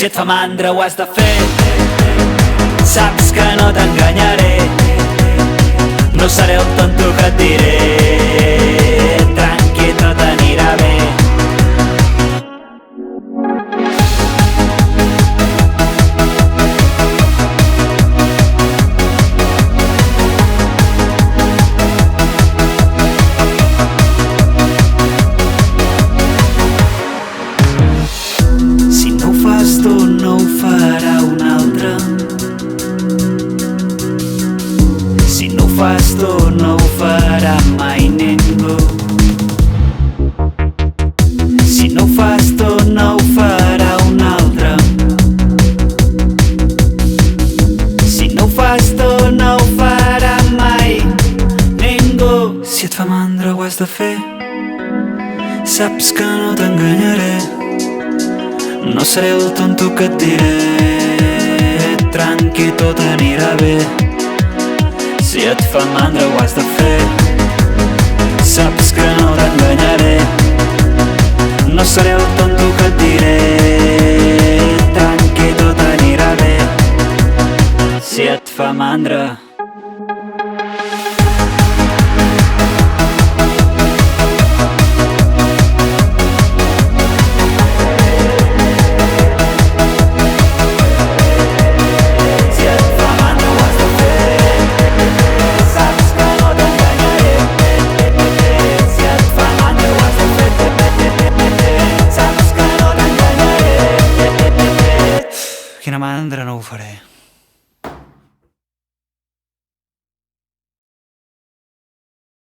Si et fa mandra ho has de fer. Saps que no t'enganyaré, no seré el tonto que et diré tranqui, tot anirà bé. Si no ho fas tu, no ho farà un altre. Si no ho fas tu, no ho farà mai ningú. Si no ho fas tu, no ho farà un altre. Si no ho fas tu, no ho farà mai ningú. Si et fa mandra ho has de fer. Saps que no t'enganyaré, no seré el tonto que et diré tranqui, tot anirà bé. Si et fa mandra ho has de fer. Saps que no t'enganyaré, no seré el tonto que et diré tranqui, tot anirà bé. Si et fa mandra. Quina mandra, no ho faré.